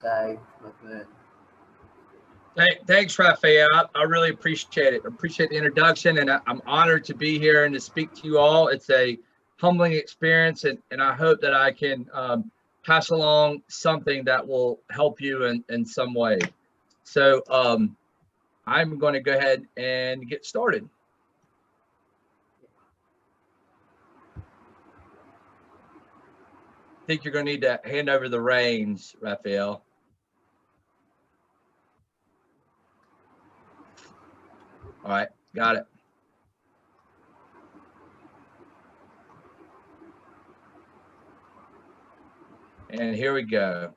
Skye McMahan. Thanks, Raphael. I really appreciate it. I appreciate the introduction, and I'm honored to be here and to speak to you all. It's a humbling experience, and I hope that I can pass along something that will help you in some way. So I'm going to go ahead and get started. I think you're going to need to hand over the reins, Raphael. All right, got it. And here we go.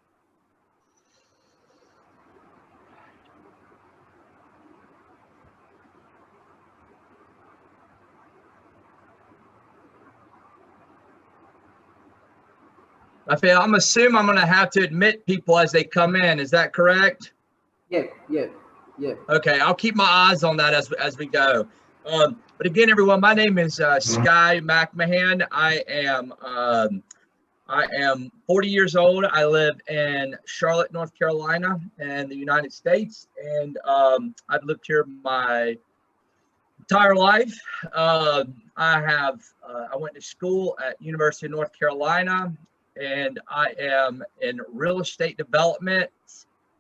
Raphael, I'm assuming I'm going to have to admit people as they come in. Is that correct? Yeah. Okay, I'll keep my eyes on that as we go. But again, everyone, my name is Skye McMahan. I am 40 years old. I live in Charlotte, North Carolina, in the United States, and I've lived here my entire life. I went to school at University of North Carolina, and I am in real estate development,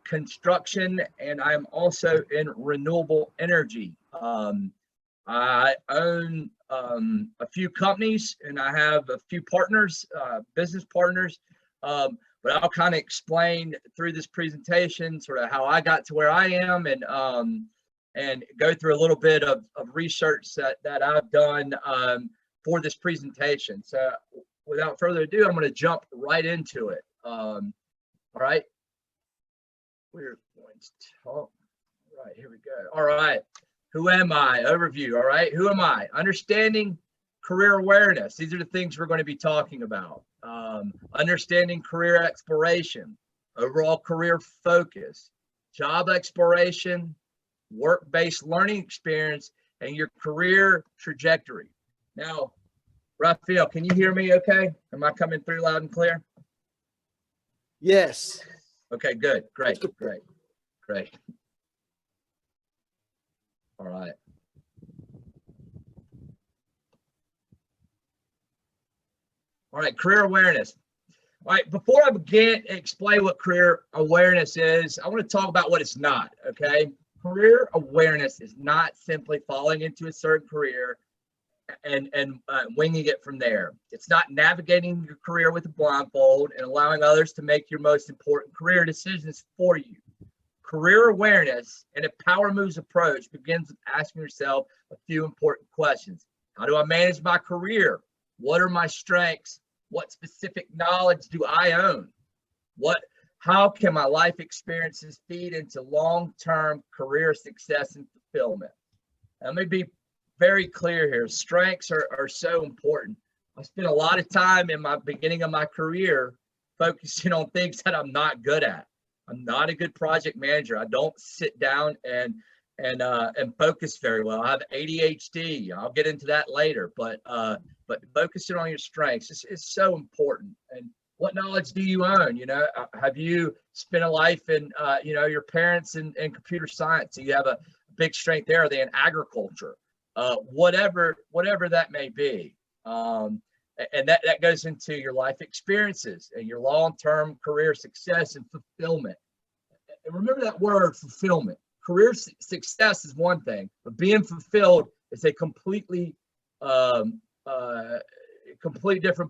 construction, and I'm also in renewable energy. I own a few companies, and I have a few partners, business partners, but I'll kind of explain through this presentation sort of how I got to where I am, and go through a little bit of research that I've done for this presentation. So without further ado, I'm going to jump right into it. All right. We're going to talk. Right, here we go. All right. Who am I? Overview. All right. Who am I? Understanding career awareness. These are the things we're going to be talking about. Understanding career exploration, overall career focus, job exploration, work-based learning experience, and your career trajectory. Now, Raphael, can you hear me okay? Am I coming through loud and clear? Yes. Okay, good. Great. All right. All right, career awareness. All right, before I begin to explain what career awareness is, I want to talk about what it's not, okay? Career awareness is not simply falling into a certain career and winging it from there. It's not navigating your career with a blindfold and allowing others to make your most important career decisions for you. Career awareness and a power moves approach begins with asking yourself a few important questions. How do I manage my career? What are my strengths? What specific knowledge do I own? How can my life experiences feed into long-term career success and fulfillment? Let me be very clear here. Strengths are so important. I spent a lot of time in my beginning of my career focusing on things that I'm not good at. I'm not a good project manager. I don't sit down and focus very well. I have ADHD. I'll get into that later, but focusing on your strengths is so important. And what knowledge do you own? You know, have you spent a life in, your parents in computer science? So you have a big strength there. Are they in agriculture? Whatever that may be. And that goes into your life experiences and your long-term career success and fulfillment. And remember that word, fulfillment. Career success is one thing, but being fulfilled is a completely different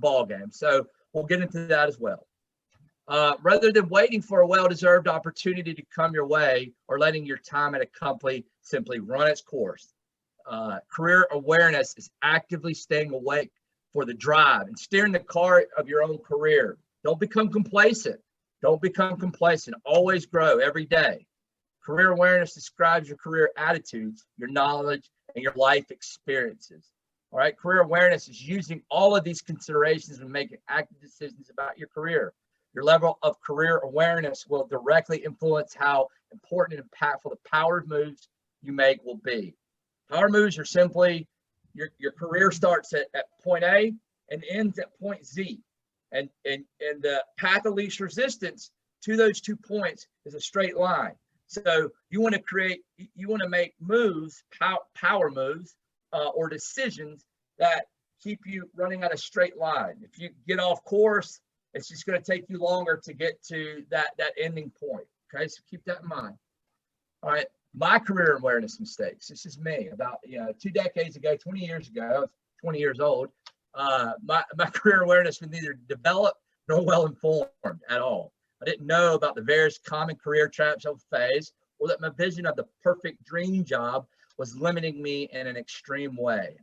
ballgame. So we'll get into that as well. Rather than waiting for a well-deserved opportunity to come your way or letting your time at a company simply run its course, career awareness is actively staying awake for the drive and steering the car of your own career. Don't become complacent. Always grow every day. Career awareness describes your career attitudes, your knowledge, and your life experiences. All right. Career awareness is using all of these considerations when making active decisions about your career. Your level of career awareness will directly influence how important and impactful the power moves you make will be. Power moves are simply your career starts at point A and ends at point Z. And the path of least resistance to those 2 points is a straight line. So you want to make moves, power moves, or decisions that keep you running on a straight line. If you get off course, it's just going to take you longer to get to that ending point. Okay, so keep that in mind. All right, my career awareness mistakes. This is me. About 2 decades ago, 20 years ago, I was 20 years old. My career awareness was neither developed nor well informed at all. I didn't know about the various common career traps I would face, or that my vision of the perfect dream job was limiting me in an extreme way.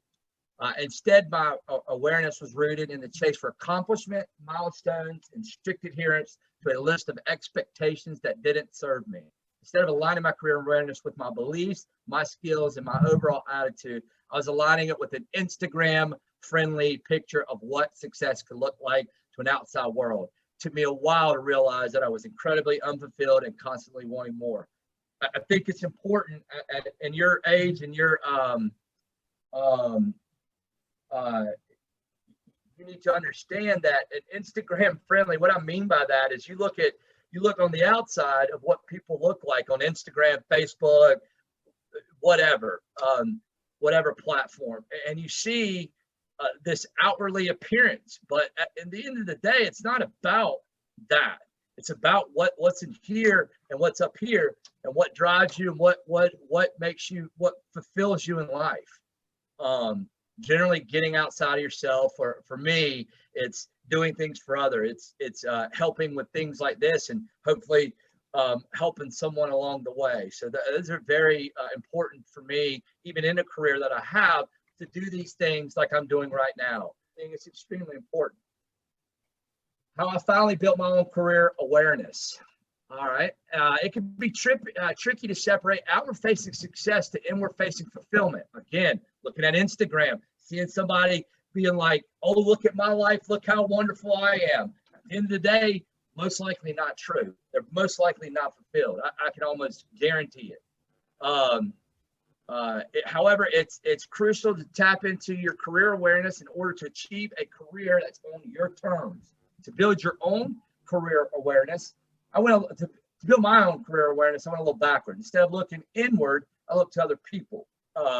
Instead, my awareness was rooted in the chase for accomplishment, milestones, and strict adherence to a list of expectations that didn't serve me. Instead of aligning my career awareness with my beliefs, my skills, and my overall attitude, I was aligning it with an Instagram-friendly picture of what success could look like to an outside world. It took me a while to realize that I was incredibly unfulfilled and constantly wanting more. I think it's important in your age and your you need to understand that an Instagram friendly, what I mean by that is you look on the outside of what people look like on Instagram, Facebook, whatever platform, and you see this outwardly appearance, but at the end of the day, it's not about that. It's about what's in here and what's up here, and what drives you and what makes you, what fulfills you in life. Generally getting outside of yourself, or for me, it's doing things for others. It's helping with things like this, and hopefully helping someone along the way. So those are very important for me, even in a career that I have, to do these things like I'm doing right now. I think it's extremely important. How I finally built my own career awareness. All right. It can be tricky to separate outward-facing success to inward-facing fulfillment. Again, looking at Instagram, seeing somebody being like, oh, look at my life, look how wonderful I am. At the end of the day, most likely not true. They're most likely not fulfilled. I can almost guarantee it. However, it's crucial to tap into your career awareness in order to achieve a career that's on your terms. To build your own career awareness, to build my own career awareness, I went a little backward. Instead of looking inward, I looked to other people.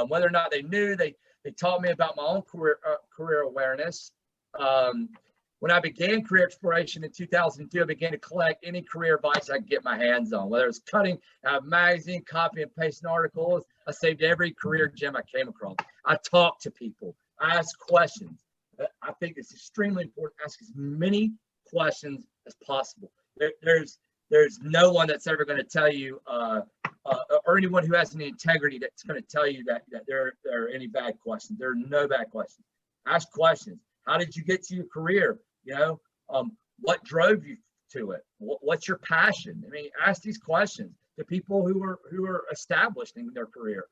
Whether or not they knew, they taught me about my own career awareness. When I began career exploration in 2002, I began to collect any career advice I could get my hands on, whether it's cutting out a magazine, copy and pasting articles. I saved every career gem I came across. I talked to people. I asked questions. I think it's extremely important to ask as many questions as possible. There's no one that's ever going to tell you, or anyone who has any integrity that's going to tell you that there are any bad questions. There are no bad questions. Ask questions. How did you get to your career? What drove you to it? What's your passion? I mean, ask these questions to people who are established in their careers.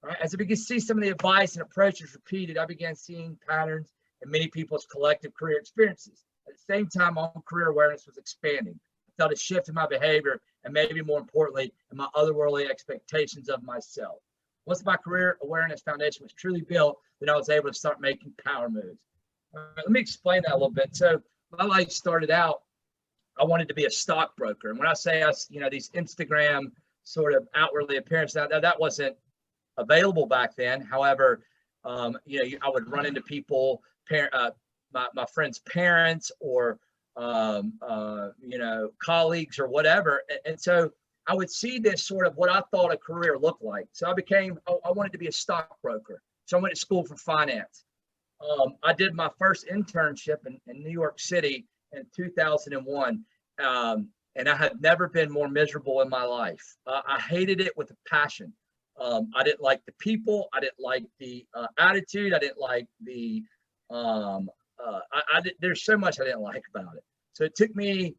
Right? As I began to see some of the advice and approaches repeated, I began seeing patterns in many people's collective career experiences. At the same time, my own career awareness was expanding. I felt a shift in my behavior, and maybe more importantly, in my otherworldly expectations of myself. Once my career awareness foundation was truly built, then I was able to start making power moves. Let me explain that a little bit. So my life started out, I wanted to be a stockbroker. And when I say these Instagram sort of outwardly appearance, that wasn't available back then. However, I would run into people, my friends' parents, or colleagues or whatever. And so I would see this sort of what I thought a career looked like. So I wanted to be a stockbroker. So I went to school for finance. I did my first internship in New York City in 2001. And I had never been more miserable in my life. I hated it with a passion. I didn't like the people. I didn't like the attitude. I didn't like the, there's so much I didn't like about it. So it took me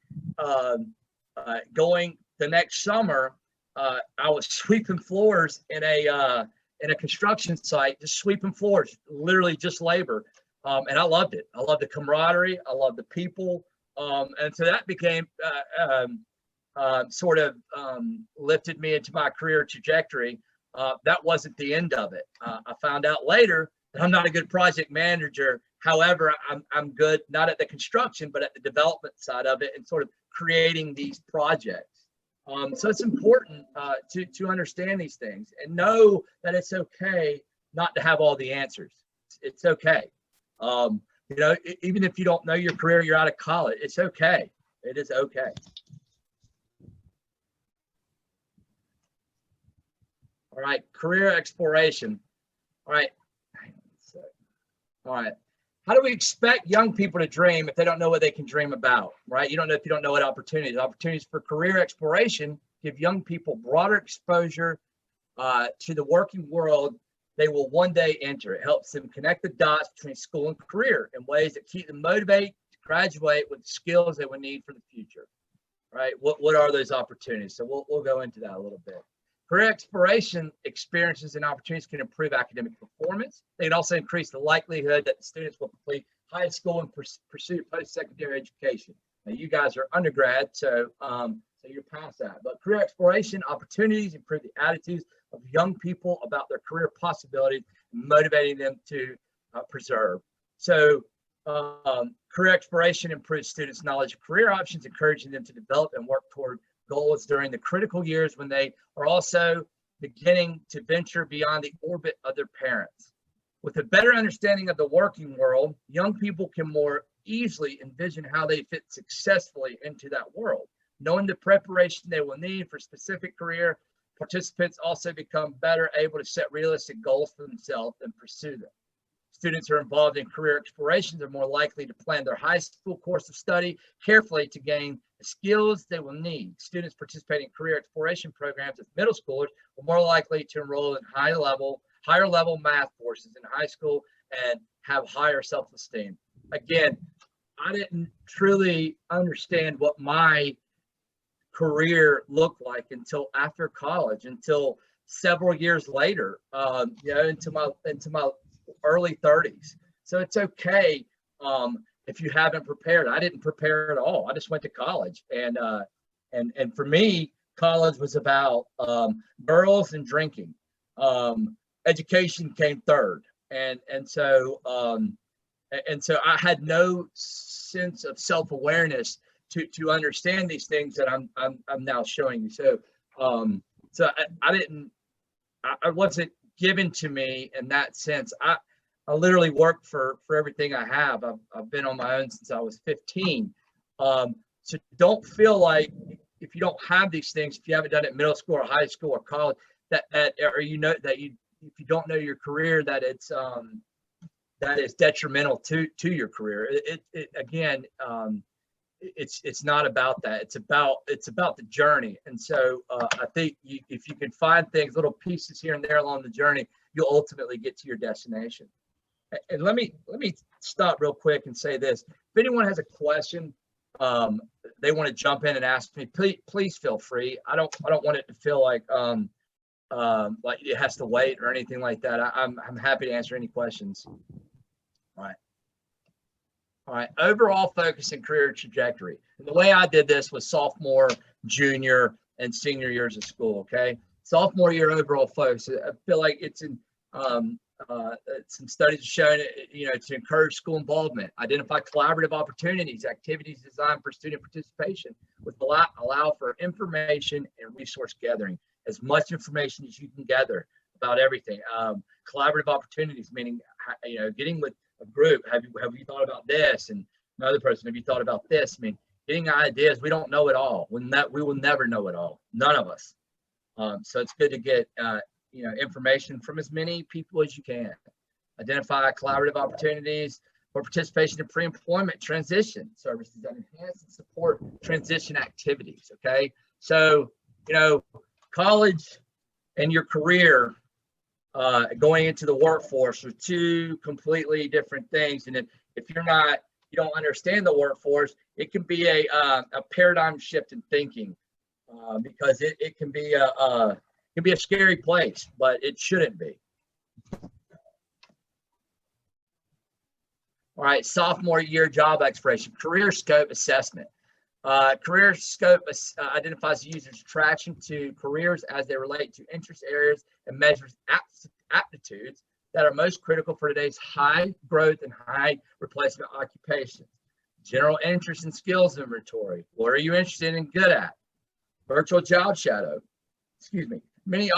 going the next summer. I was sweeping floors in a construction site, just sweeping floors, literally just labor. And I loved it. I loved the camaraderie. I loved the people. And so that became lifted me into my career trajectory. That wasn't the end of it. I found out later that I'm not a good project manager. However, I'm good not at the construction, but at the development side of it and sort of creating these projects. So it's important to understand these things and know that it's okay not to have all the answers. It's okay. You know, even if you don't know your career, you're out of college, it's okay. It is okay. All right, career exploration. All right. All right. How do we expect young people to dream if they don't know what they can dream about, right? You don't know if you don't know what opportunities. Opportunities for career exploration give young people broader exposure to the working world they will one day enter. It helps them connect the dots between school and career in ways that keep them motivated to graduate with the skills they will need for the future, right? What are those opportunities? So we'll go into that a little bit. Career exploration experiences and opportunities can improve academic performance. They can also increase the likelihood that the students will complete high school and pursue post-secondary education. Now, you guys are undergrad, so you're past that. But career exploration opportunities improve the attitudes of young people about their career possibilities, motivating them to persevere. So career exploration improves students' knowledge of career options, encouraging them to develop and work toward goals during the critical years when they are also beginning to venture beyond the orbit of their parents. With a better understanding of the working world, young people can more easily envision how they fit successfully into that world. Knowing the preparation they will need for specific career, participants also become better able to set realistic goals for themselves and pursue them. Students who are involved in career explorations are more likely to plan their high school course of study carefully to gain the skills they will need. Students participating in career exploration programs as middle schoolers are more likely to enroll in higher level math courses in high school and have higher self-esteem. Again, I didn't truly understand what my career looked like until after college, until several years later, into my early 30s. So it's okay if you haven't prepared. I didn't prepare at all. I just went to college, and for me, college was about girls and drinking. Education came third, and so I had no sense of self-awareness to understand these things that I'm now showing you. So I wasn't given to me in that sense. I literally worked for everything I have. I've been on my own since I was 15. So don't feel like if you don't have these things, if you haven't done it in middle school or high school or college, if you don't know your career, that that is detrimental to your career. It's not about that. It's about the journey. And so I think if you can find things, little pieces here and there along the journey, you'll ultimately get to your destination. And let me stop real quick and say this: if anyone has a question, they want to jump in and ask me, please feel free. I don't want it to feel like it has to wait or anything like that. I'm happy to answer any questions. All right, overall focus and career trajectory. And the way I did this was sophomore, junior, and senior years of school, okay? Sophomore year overall focus. I feel like it's in some studies have shown to encourage school involvement, identify collaborative opportunities, activities designed for student participation, with allow for information and resource gathering, as much information as you can gather about everything. Collaborative opportunities, meaning getting with a group. Have you thought about this? And another person, have you thought about this? I mean, getting ideas. We don't know it all. We will never know it all. None of us. So it's good to get information from as many people as you can. Identify collaborative opportunities for participation in pre-employment transition services that enhance and support transition activities. Okay, so college and your career. Going into the workforce are two completely different things, and if you don't understand the workforce, it can be a paradigm shift in thinking, because it can be a scary place, but it shouldn't be. All right, sophomore year job exploration, career scope assessment. Career scope identifies the user's attraction to careers as they relate to interest areas and measures aptitudes that are most critical for today's high growth and high replacement occupations. General interest and skills inventory. What are you interested in and good at? Virtual job shadow. Excuse me. Many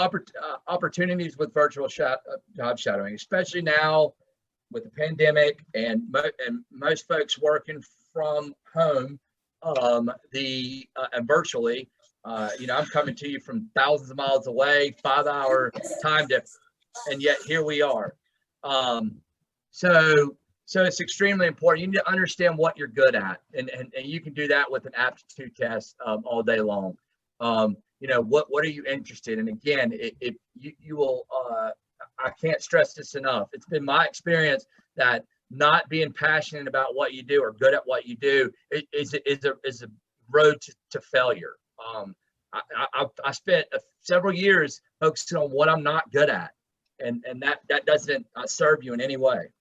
opportunities with virtual job shadowing, especially now with the pandemic and most folks working from home and virtually. I'm coming to you from thousands of miles away, 5-hour time difference, and yet here we are. So it's extremely important. You need to understand what you're good at, and you can do that with an aptitude test all day long. What are you interested in? And again, if you will, I can't stress this enough. It's been my experience that not being passionate about what you do or good at what you do is a road to failure. I spent several years focusing on what I'm not good at, and that doesn't serve you in any way.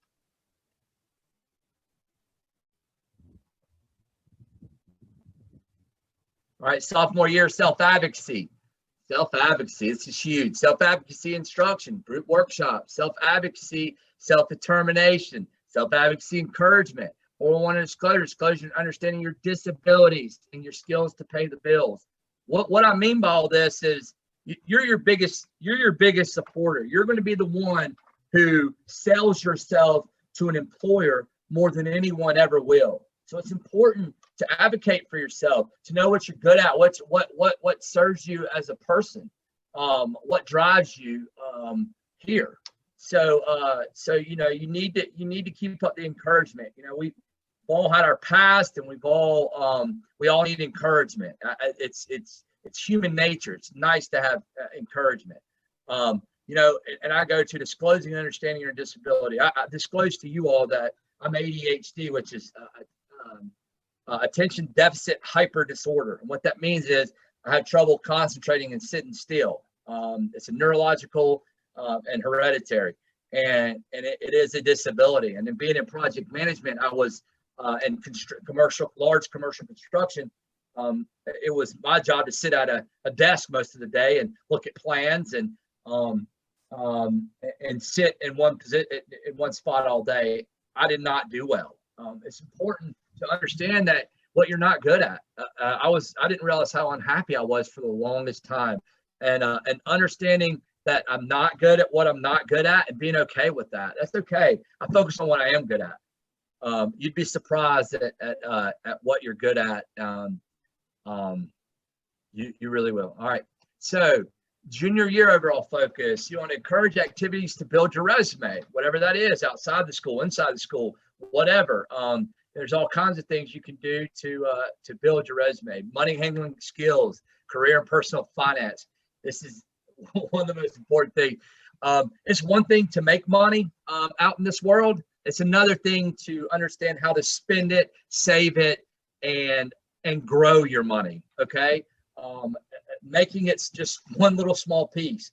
All right, sophomore year, self-advocacy. Self-advocacy, this is huge. Self-advocacy instruction, group workshop, self-advocacy, self-determination, self-advocacy encouragement, 401 disclosure, understanding your disabilities and your skills to pay the bills. What I mean by all this is you're your biggest supporter. You're going to be the one who sells yourself to an employer more than anyone ever will. So it's important to advocate for yourself, to know what you're good at, what serves you as a person, what drives you here. So you need to keep up the encouragement. We've all had our past, and we all need encouragement. It's human nature. It's nice to have encouragement. And I go to disclosing and understanding your disability. I disclose to you all that I'm ADHD, which is attention deficit hyper disorder. And what that means is I have trouble concentrating and sitting still. It's a neurological and hereditary, and it is a disability. And then being in project management, I was in large commercial construction. It was my job to sit at a desk most of the day and look at plans and sit in one spot all day. I did not do well. It's important to understand that what you're not good at. I didn't realize how unhappy I was for the longest time, and understanding that I'm not good at what I'm not good at and being okay with that. That's okay. I focus on what I am good at. You'd be surprised at what you're good at. You really will. All right. So junior year overall focus, you want to encourage activities to build your resume, whatever that is, outside the school, inside the school, whatever. There's all kinds of things you can do to build your resume. Money handling skills, career and personal finance. This is one of the most important things. It's one thing to make money out in this world. It's another thing to understand how to spend it, save it, and grow your money. Okay, making it's just one little small piece.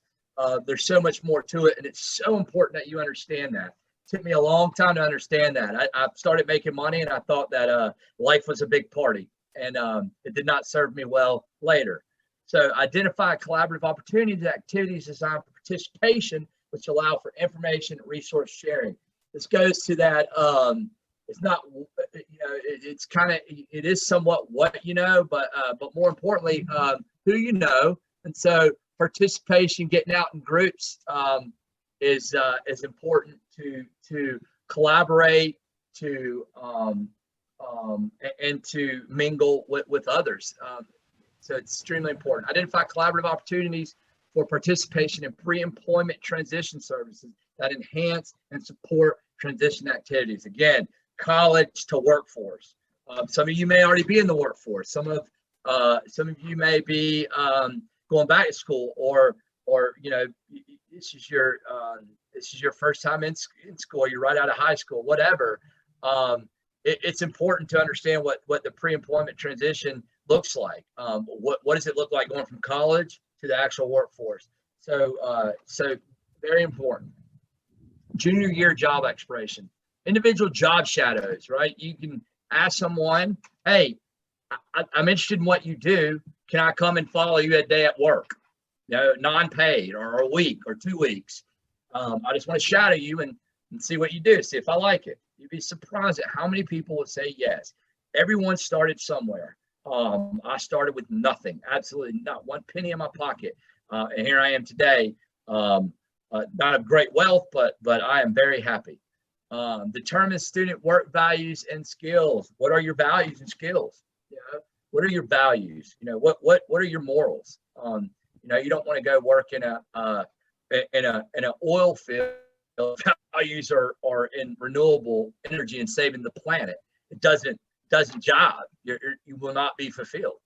There's so much more to it, and it's so important that you understand that. It took me a long time to understand that. I started making money, and I thought that life was a big party, and it did not serve me well later. So identify collaborative opportunities, activities designed for participation, which allow for information and resource sharing. This goes to that. It's not, it's kind of, it is somewhat what you know, but more importantly, who you know. And so participation, getting out in groups is important to collaborate, and to mingle with others. So it's extremely important. Identify collaborative opportunities for participation in pre-employment transition services that enhance and support transition activities. Again, college to workforce. Some of you may already be in the workforce. Some of you may be going back to school, or this is your first time in school. You're right out of high school, whatever. It's important to understand what the pre-employment transition looks like. What does it look like going from college to the actual workforce? So very important. Junior year job exploration. Individual job shadows, right? You can ask someone, hey, I'm interested in what you do. Can I come and follow you a day at work? Non-paid, or a week or 2 weeks? I just want to shadow you and see what you do, see if I like it. You'd be surprised at how many people would say yes. Everyone started somewhere. I started with nothing, absolutely not one penny in my pocket. And here I am today. Not of great wealth, but I am very happy. Determine student work values and skills. What are your values and skills? You know, what are your values? You know, what are your morals? You know, you don't want to go work in an oil field. Values are in renewable energy and saving the planet. It doesn't jive. You will not be fulfilled.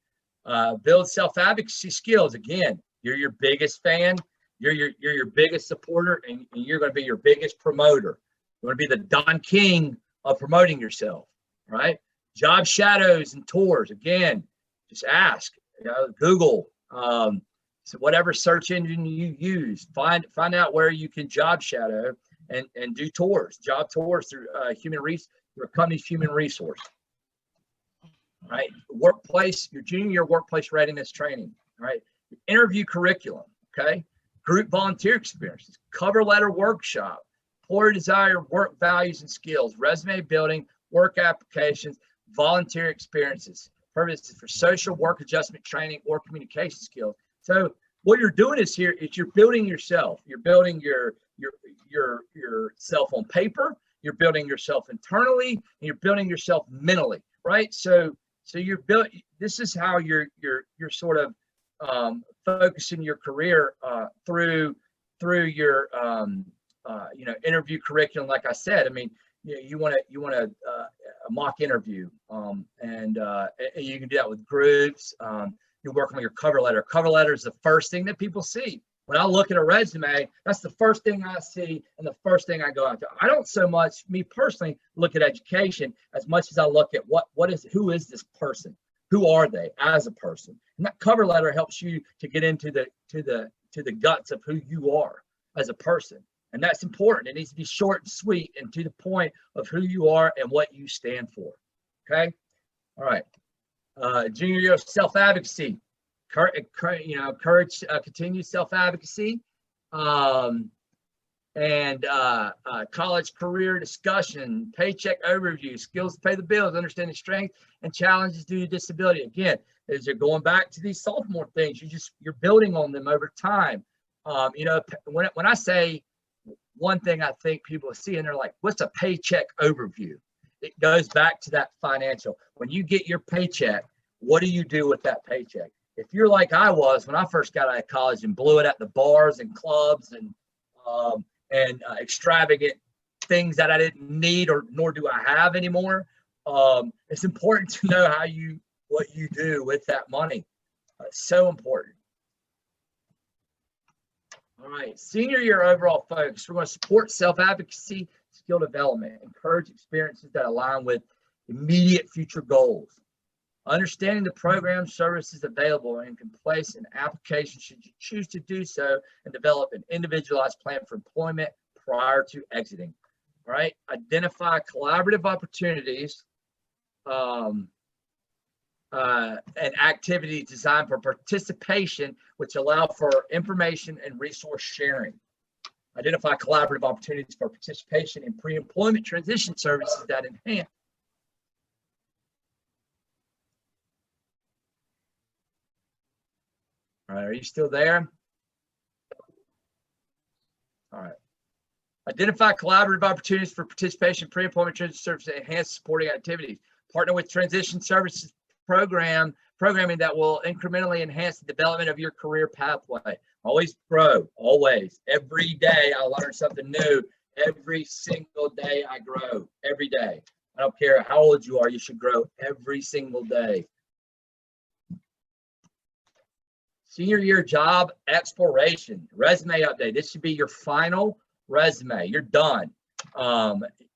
Build self-advocacy skills. Again, you're your biggest fan. You're your biggest supporter, and you're going to be your biggest promoter. You want to be the Don King of promoting yourself, right? Job shadows and tours. Again, just ask. You know, Google. So whatever search engine you use, find out where you can job shadow and do tours, job tours through through a company's human resource. Right? Workplace, your junior workplace readiness training. Right? Interview curriculum. Okay. Group volunteer experiences, cover letter workshop, employer desire, work values and skills, resume building, work applications, volunteer experiences, purposes for social work adjustment training or communication skills. So what you're doing is you're building yourself. You're building yourself on paper. You're building yourself internally, and you're building yourself mentally, right? So you're built. This is how you're sort of focusing your career through your interview curriculum. Like I said, I mean, you want a mock interview, and you can do that with groups. You're working on your cover letter. Cover letter is the first thing that people see. When I look at a resume, that's the first thing I see and the first thing I go after. I don't so much, me personally, look at education as much as I look at who is this person? Who are they as a person? And that cover letter helps you to get into the guts of who you are as a person. And that's important. It needs to be short and sweet and to the point of who you are and what you stand for. Okay. All right. Junior year of self-advocacy. Encourage continued self-advocacy. College career discussion, paycheck overview, skills to pay the bills, understanding strengths and challenges due to disability. Again, as you're going back to these sophomore things, you're building on them over time. When I say one thing, I think people see and they're like, what's a paycheck overview? It goes back to that financial. When you get your paycheck, what do you do with that paycheck? If you're like I was when I first got out of college and blew it at the bars and clubs and extravagant things that I didn't need nor do I have anymore, it's important to know what you do with that money. So important. All right, senior year overall focus. We're going to support self-advocacy, skill development, encourage experiences that align with immediate future goals. Understanding the program services available and can place an application should you choose to do so, and develop an individualized plan for employment prior to exiting. All right, identify collaborative opportunities and activities designed for participation, which allow for information and resource sharing. Identify collaborative opportunities for participation in pre-employment transition services that enhance. All right, are you still there? All right. Identify collaborative opportunities for participation in pre-employment transition services that enhance supporting activities. Partner with transition services programming that will incrementally enhance the development of your career pathway. Always grow, always. Every day I learn something new. Every single day I grow, every day. I don't care how old you are, you should grow every single day. Senior year job exploration, resume update. This should be your final resume. You're done.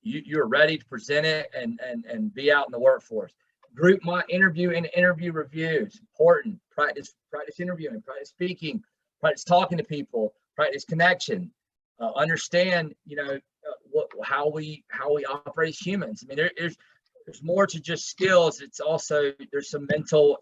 You're ready to present it and be out in the workforce. Group my interview and interview reviews. Important. Practice interviewing, practice speaking, practice talking to people, practice connection. Understand, how we operate as humans. I mean, there's more to just skills. It's also there's some mental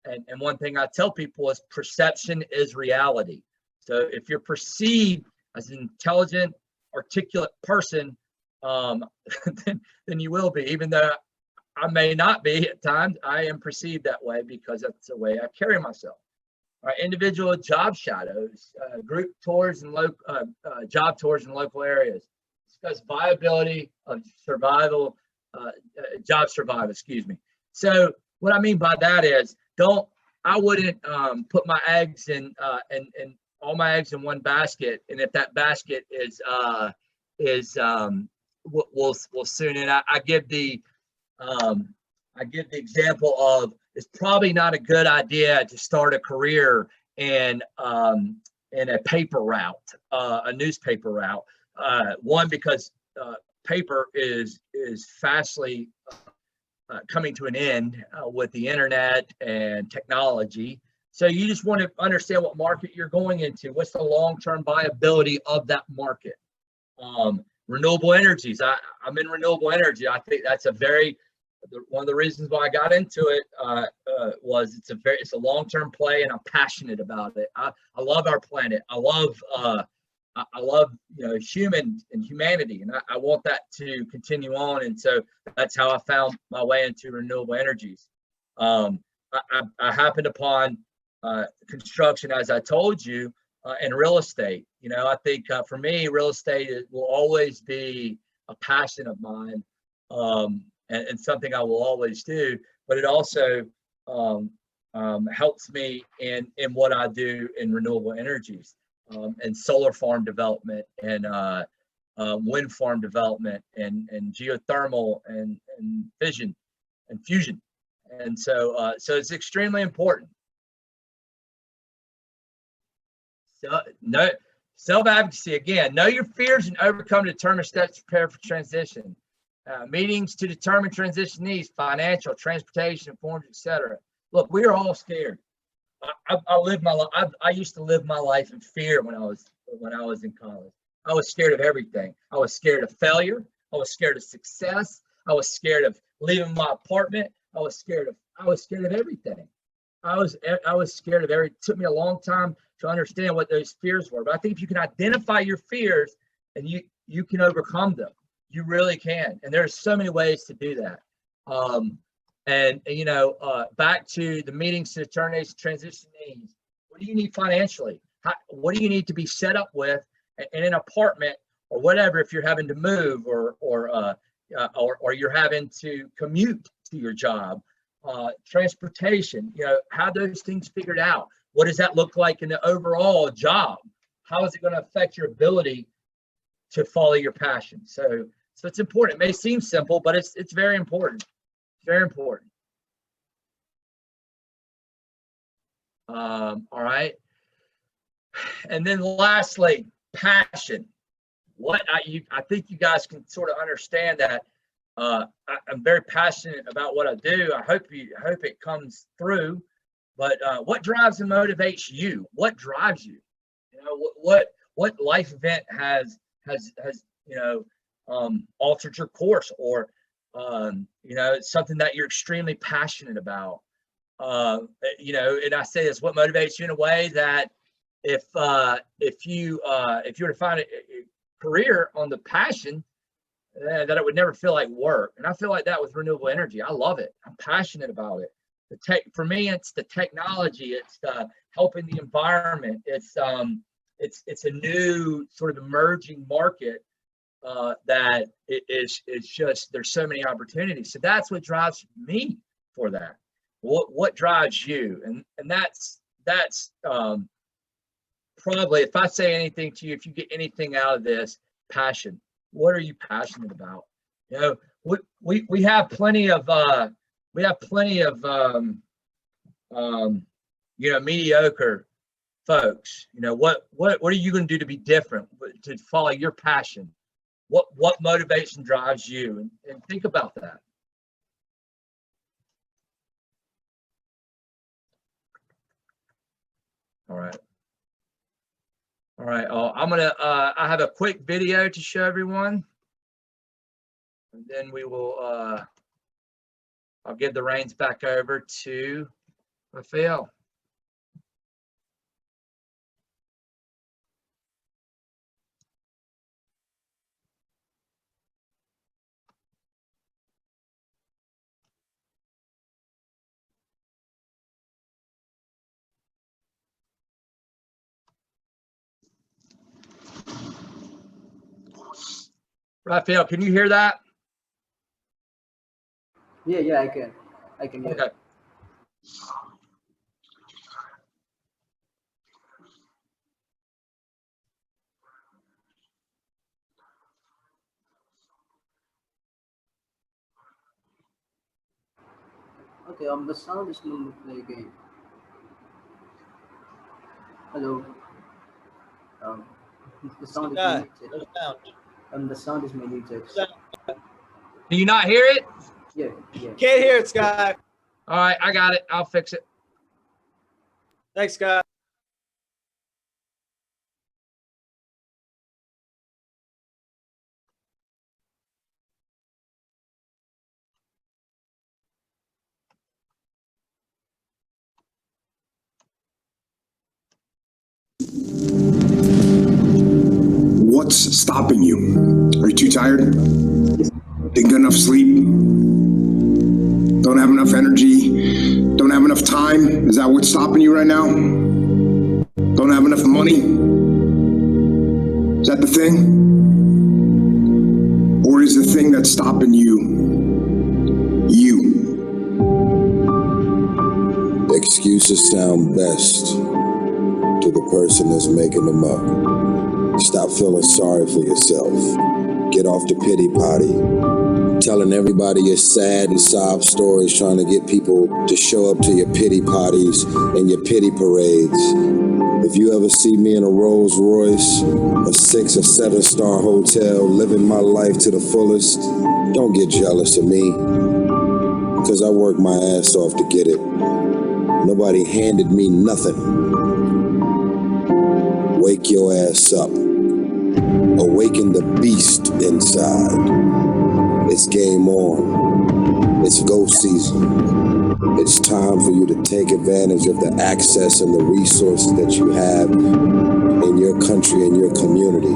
and one thing I tell people is perception is reality. So if you're perceived as an intelligent, articulate person, then you will be, even though I may not be at times. I am perceived that way because that's the way I carry myself. All right, individual job shadows, group tours and job tours in local areas. Discuss viability of survival, job survival, excuse me. So what I mean by that is, I wouldn't put my eggs in and all my eggs in one basket. And if that basket will soon end. I give the example of, it's probably not a good idea to start a career in a paper route, a newspaper route. One, because paper is fastly coming to an end with the internet and technology. So you just want to understand what market you're going into. What's the long-term viability of that market? Renewable energies. I'm in renewable energy. I think that's one of the reasons why I got into it was it's a long-term play, and I'm passionate about it. I love our planet. I love human and humanity, and I want that to continue on. And so that's how I found my way into renewable energies. I happened upon construction, as I told you, and real estate. I think for me, real estate will always be a passion of mine, and something I will always do. But it also helps me in what I do in renewable energies, and solar farm development, and wind farm development, and geothermal, and fission and fusion. And so it's extremely important. So, no, self-advocacy, again, know your fears and overcome, determine steps to prepare for transition. Meetings to determine transition needs, financial, transportation, forms, etc. Look, we are all scared. I used to live my life in fear when I was in college. I was scared of everything. I was scared of failure. I was scared of success. I was scared of leaving my apartment. I was scared of everything. I was scared of everything. It took me a long time to understand what those fears were. But I think if you can identify your fears, and you can overcome them, you really can. And there's so many ways to do that. Back to the meetings to determine transition needs. What do you need financially? What do you need to be set up with in an apartment or whatever, if you're having to move or you're having to commute to your job? Transportation, how those things figured out. What does that look like in the overall job? How is it going to affect your ability to follow your passion? So it's important. It may seem simple, but it's very important. Very important. All right. And then lastly, passion. I think you guys can sort of understand that. I'm very passionate about what I do. I hope it comes through. But what drives and motivates you? What drives you? What life event has altered your course, or something that you're extremely passionate about? And I say this: what motivates you in a way that if you were to find a career on the passion, that it would never feel like work. And I feel like that with renewable energy. I love it. I'm passionate about it. For me, it's the technology. It's helping the environment. It's a new sort of emerging market that is just, there's so many opportunities. So that's what drives me for that. What drives you? And that's probably, if I say anything to you, if you get anything out of this, passion. What are you passionate about? We have plenty of mediocre folks. What are you going to do to be different, to follow your passion? What motivates and drives you? And think about that. All right. I have a quick video to show everyone, and then we will, I'll give the reins back over to Raphael. Raphael, can you hear that? Yeah, I can hear. Okay. Okay, the sound is going to play again. Hello. Um, the sound is Scott, muted. no sound. The sound is muted. Can you not hear it? Yeah. Can't hear it, Scott. All right, I got it. I'll fix it. Thanks, Scott. What's stopping you? Are you too tired? Didn't get enough sleep? Don't have enough energy? Don't have enough time? Is that what's stopping you right now? Don't have enough money? Is that the thing? Or is the thing that's stopping you, you? Excuses sound best to the person that's making them up. Stop feeling sorry for yourself. Get off the pity potty. Telling everybody your sad and sob stories, trying to get people to show up to your pity potties and your pity parades. If you ever see me in a Rolls Royce, a 6 or 7 star hotel, living my life to the fullest, don't get jealous of me, because I worked my ass off to get it. Nobody handed me nothing. Wake your ass up. Awaken the beast inside. It's game on. It's go season. It's time for you to take advantage of the access and the resources that you have in your country and your community.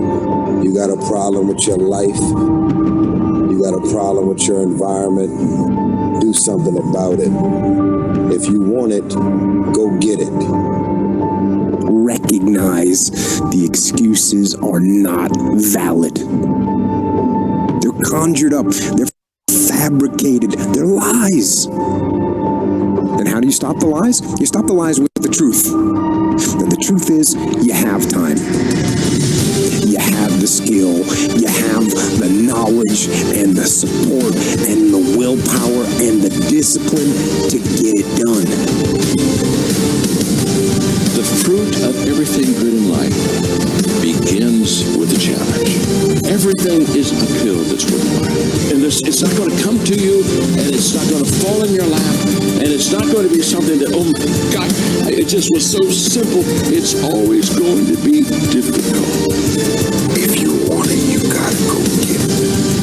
You got a problem with your life. You got a problem with your environment. Do something about it. If you want it, go get it. Recognize the excuses are not valid. They're conjured up. They're fabricated. They're lies. And how do you stop the lies? You stop the lies with the truth. And the truth is, you have time. You have the skill. You have the knowledge and the support and the willpower and the discipline to get it done. The fruit of everything good in life begins with a challenge. Everything is uphill that's worthwhile. And it's not going to come to you, and it's not going to fall in your lap, and it's not going to be something that, oh my God, it just was so simple. It's always going to be difficult. If you want it, you gotta go get it.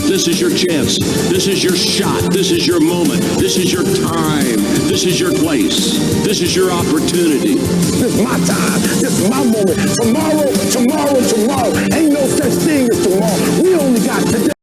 This is your chance. This is your shot. This is your moment. This is your time. This is your place. This is your opportunity. This is my time. This is my moment. Tomorrow. Ain't no such thing as tomorrow. We only got today.